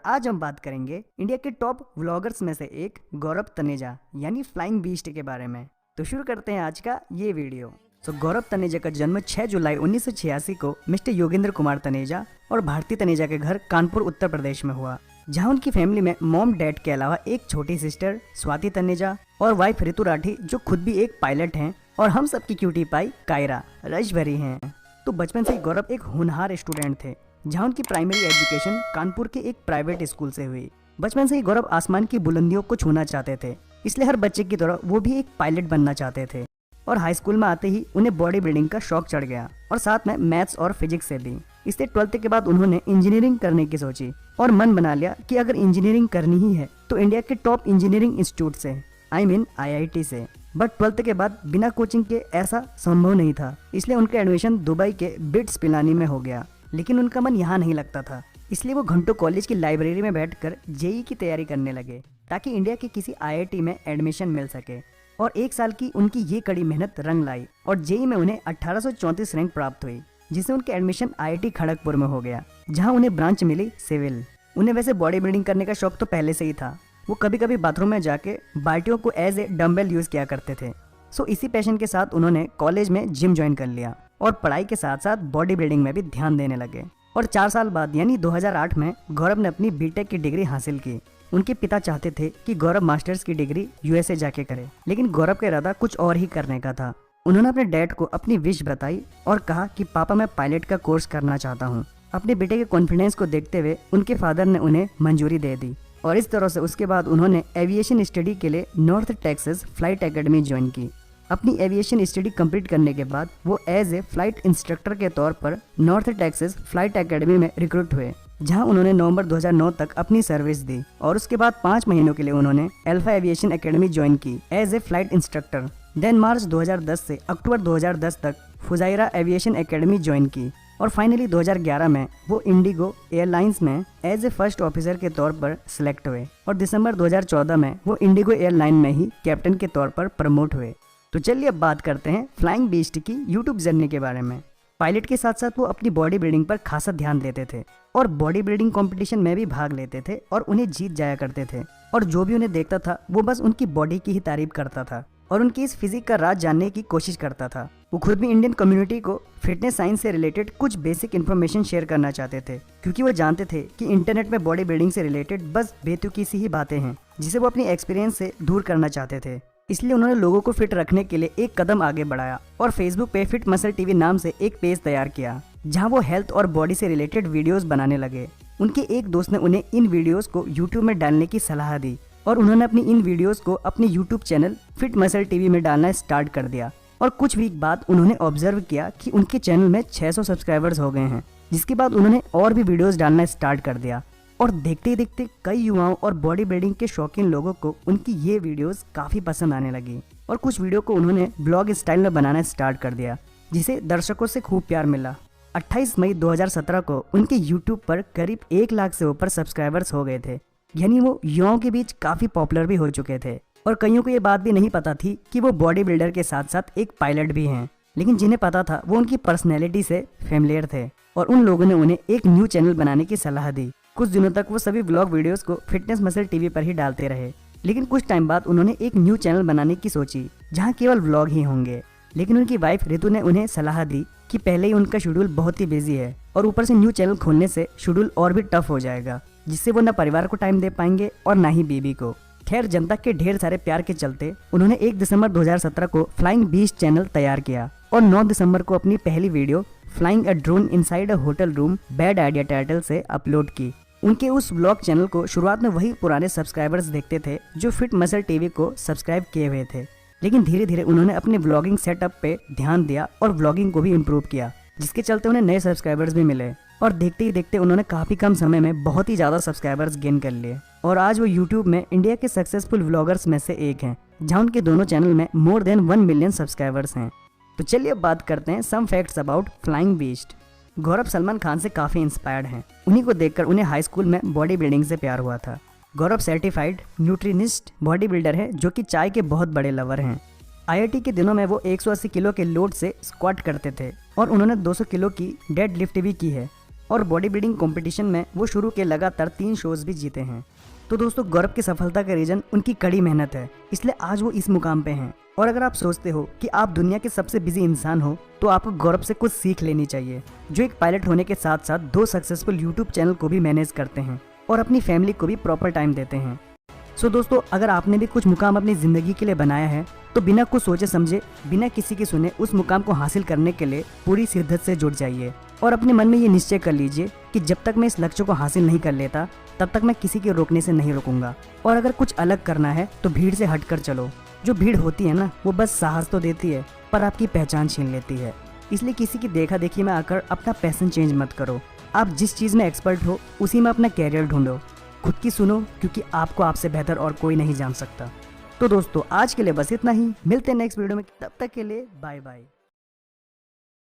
आज हम बात करेंगे इंडिया के टॉप व्लॉगर्स में से एक गौरव तनेजा यानी फ्लाइंग बीस्ट के बारे में। तो शुरू करते हैं आज का ये वीडियो। गौरव तनेजा का जन्म 6 जुलाई 1986 को मिस्टर योगेंद्र कुमार तनेजा और भारती तनेजा के घर कानपुर उत्तर प्रदेश में हुआ, जहां उनकी फैमिली में मॉम डैड के अलावा एक छोटी सिस्टर स्वाति तनेजा और वाइफ ऋतु राठी जो खुद भी एक पायलट हैं, और हम सबकी क्यूटी पाई कायरा रजभरी हैं। तो बचपन से ही गौरव एक होनहार स्टूडेंट थे, जहां उनकी प्राइमरी एजुकेशन कानपुर के एक प्राइवेट स्कूल से हुई। बचपन से ही गौरव आसमान की बुलंदियों को छूना चाहते थे, इसलिए हर बच्चे की तरह वो भी एक पायलट बनना चाहते थे। और हाई स्कूल में आते ही उन्हें बॉडी बिल्डिंग का शौक चढ़ गया और साथ में मैथ्स और फिजिक्स से भी। इसलिए 12th के बाद उन्होंने इंजीनियरिंग करने की सोची और मन बना लिया कि अगर इंजीनियरिंग करनी ही है तो इंडिया के टॉप इंजीनियरिंग इंस्टीट्यूट से, IIT से। बट 12th के बाद बिना कोचिंग के ऐसा संभव नहीं था, इसलिए उनका एडमिशन दुबई के बिट्स पिलानी में हो गया। लेकिन उनका मन यहाँ नहीं लगता था, इसलिए वो घंटों कॉलेज की लाइब्रेरी में बैठकर जेईई की तैयारी करने लगे ताकि इंडिया के किसी IIT में एडमिशन मिल सके। और 1 साल की उनकी ये कड़ी मेहनत रंग लाई और जेईई में उन्हें 1834 रैंक प्राप्त हुई, जिससे उनके एडमिशन IIT खड़गपुर में हो गया, जहां उन्हें ब्रांच मिली सिविल। उन्हें वैसे बॉडी बिल्डिंग करने का शौक तो पहले से ही था। वो कभी कभी बाथरूम में जाके बाल्टियों को एज ए डम्बेल यूज किया करते थे। सो इसी पैशन के साथ उन्होंने कॉलेज में जिम ज्वाइन कर लिया और पढ़ाई के साथ साथ बॉडी बिल्डिंग में भी ध्यान देने लगे। और 4 साल बाद यानी 2008 में गौरव ने अपनी बीटेक की डिग्री हासिल की। उनके पिता चाहते थे कि गौरव मास्टर्स की डिग्री USA जाके करे, लेकिन गौरव का इरादा कुछ और ही करने का था। उन्होंने अपने डैड को अपनी विश बताई और कहा कि पापा मैं पायलट का कोर्स करना चाहता हूँ। अपने बेटे के कॉन्फिडेंस को देखते हुए उनके फादर ने उन्हें मंजूरी दे दी और इस तरह से उसके बाद उन्होंने एविएशन स्टडी के लिए north Texas flight academy join की। अपनी एविएशन स्टडी कंप्लीट करने के बाद वो एज ए फ्लाइट इंस्ट्रक्टर के तौर पर नॉर्थ टेक्सास फ्लाइट एकेडमी में रिक्रूट हुए, जहां उन्होंने नवंबर 2009 तक अपनी सर्विस दी। और उसके बाद 5 महीनों के लिए उन्होंने अल्फा एविएशन एकेडमी ज्वाइन की as a flight instructor. Then March 2010 से अक्टूबर 2010 तक फुजायरा एविएशन एकेडमी ज्वाइन की और फाइनली 2011 में वो इंडिगो एयरलाइंस में एज ए फर्स्ट ऑफिसर के तौर पर सिलेक्ट हुए और दिसंबर 2014 में वो इंडिगो एयरलाइन में ही कैप्टन के तौर पर प्रमोट हुए। तो चलिए अब बात करते हैं फ्लाइंग बीस्ट की यूट्यूब जर्नी के बारे में। पायलट के साथ साथ वो अपनी बॉडी बिल्डिंग पर खासा ध्यान देते थे और बॉडी बिल्डिंग कंपटीशन में भी भाग लेते थे और उन्हें जीत जाया करते थे। और जो भी उन्हें देखता था वो बस उनकी बॉडी की ही तारीफ करता था और उनकी इस फिजिक का राज जानने की कोशिश करता था। वो खुद भी इंडियन कम्युनिटी को फिटनेस साइंस से रिलेटेड कुछ बेसिक इन्फॉर्मेशन शेयर करना चाहते थे, क्योंकि वो जानते थे कि इंटरनेट में बॉडी बिल्डिंग से रिलेटेड बस बेतुकी सी ही बातें हैं, जिसे वो अपनी एक्सपीरियंस से दूर करना चाहते थे। इसलिए उन्होंने लोगों को फिट रखने के लिए एक कदम आगे बढ़ाया और फेसबुक पे फिट मसल टीवी नाम से एक पेज तैयार किया, जहां वो हेल्थ और बॉडी से रिलेटेड वीडियोस बनाने लगे। उनके एक दोस्त ने उन्हें इन वीडियोस को यूट्यूब में डालने की सलाह दी और उन्होंने अपनी इन वीडियोस को अपने YouTube channel fit muscle TV में डालना स्टार्ट कर दिया। और कुछ वीक बाद उन्होंने ऑब्जर्व किया कि उनके चैनल में 600 सब्सक्राइबर्स हो गए हैं, जिसके बाद उन्होंने और भी वीडियोस डालना स्टार्ट कर दिया। और देखते ही देखते कई युवाओं और बॉडी बिल्डिंग के शौकीन लोगों को उनकी ये वीडियोस काफी पसंद आने लगी और कुछ वीडियो को उन्होंने ब्लॉग स्टाइल में बनाना स्टार्ट कर दिया, जिसे दर्शकों से खूब प्यार मिला। 28 मई 2017 को उनके यूट्यूब पर करीब 1 लाख से ऊपर सब्सक्राइबर्स हो गए थे, यानी वो युवाओं के बीच काफी पॉपुलर भी हो चुके थे। और कईयों को ये बात भी नहीं पता थी कि वो बॉडी बिल्डर के साथ साथ एक पायलट भी हैं, लेकिन जिन्हें पता था वो उनकी पर्सनैलिटी से फेमिलियर थे और उन लोगों ने उन्हें एक न्यू चैनल बनाने की सलाह दी। कुछ दिनों तक वो सभी व्लॉग वीडियोस को फिटनेस मसल टीवी पर ही डालते रहे, लेकिन कुछ टाइम बाद उन्होंने एक न्यू चैनल बनाने की सोची जहां केवल व्लॉग ही होंगे। लेकिन उनकी वाइफ ऋतु ने उन्हें सलाह दी कि पहले ही उनका शेड्यूल बहुत ही बिजी है और ऊपर से न्यू चैनल खोलने से शेड्यूल और भी टफ हो जाएगा, जिससे वो न परिवार को टाइम दे पाएंगे और न ही बीबी को। खैर, जनता के ढेर सारे प्यार के चलते उन्होंने 1 दिसंबर 2017 को फ्लाइंग बीस्ट चैनल तैयार किया और 9 दिसंबर को अपनी पहली video flying a drone inside a hotel room bad idea title से अपलोड की। उनके उस व्लॉग चैनल को शुरुआत में वही पुराने सब्सक्राइबर्स देखते थे जो फिट मसल टीवी को सब्सक्राइब किए हुए थे, लेकिन धीरे धीरे उन्होंने अपने व्लॉगिंग सेटअप पे ध्यान दिया और व्लॉगिंग को भी इम्प्रूव किया, जिसके चलते उन्हें नए सब्सक्राइबर्स भी मिले और देखते ही देखते उन्होंने काफी कम समय में बहुत ही ज्यादा सब्सक्राइबर्स गेन कर लिए और आज वो यूट्यूब में इंडिया के सक्सेसफुल व्लॉगर्स में से एक हैं, जहां उनके दोनों चैनल में मोर देन 1 मिलियन सब्सक्राइबर्स हैं। तो चलिए अब बात करते हैं some facts about flying beast. Gaurav Salman Khan से काफी इंस्पायर्ड हैं। उन्हीं को देखकर उन्हें हाई स्कूल में बॉडी बिल्डिंग से प्यार हुआ था। Gaurav certified nutritionist body builder है जो कि चाय के बहुत बड़े लवर हैं। IIT के दिनों में वो 180 किलो के लोड से स्क्वाट करते थे और उन्होंने 200 किलो की डेड लिफ्ट भी की है। और बॉडी बिल्डिंग कॉम्पिटिशन में वो शुरू के लगातार 3 शोज भी जीते हैं। तो दोस्तों गौरव की सफलता का रीजन उनकी कड़ी मेहनत है, इसलिए आज वो इस मुकाम पे हैं। और अगर आप सोचते हो कि आप दुनिया के सबसे बिजी इंसान हो तो आपको गौरव से कुछ सीख लेनी चाहिए, जो एक पायलट होने के साथ साथ 2 सक्सेसफुल यूट्यूब चैनल को भी मैनेज करते हैं और अपनी फैमिली को भी प्रॉपर टाइम देते हैं। सो दोस्तों अगर आपने भी कुछ मुकाम अपनी ज़िंदगी के लिए बनाया है तो बिना कुछ सोचे समझे, बिना किसी की सुने उस मुकाम को हासिल करने के लिए पूरी शिद्दत से जुट जाइए और अपने मन में ये निश्चय कर लीजिए कि जब तक मैं इस लक्ष्य को हासिल नहीं कर लेता तब तक मैं किसी के रोकने से नहीं रुकूंगा। और अगर कुछ अलग करना है तो भीड़ से हटकर चलो। जो भीड़ होती है ना, वो बस साहस तो देती है पर आपकी पहचान छीन लेती है। इसलिए किसी की देखा देखी में आकर अपना पैशन चेंज मत करो। आप जिस चीज़ में एक्सपर्ट हो उसी में अपना कैरियर ढूंढो। खुद की सुनो, क्योंकि आपको आपसे बेहतर और कोई नहीं जान सकता। तो दोस्तों आज के लिए बस इतना ही, मिलते हैं नेक्स्ट वीडियो में, तब तक के लिए बाय बाय।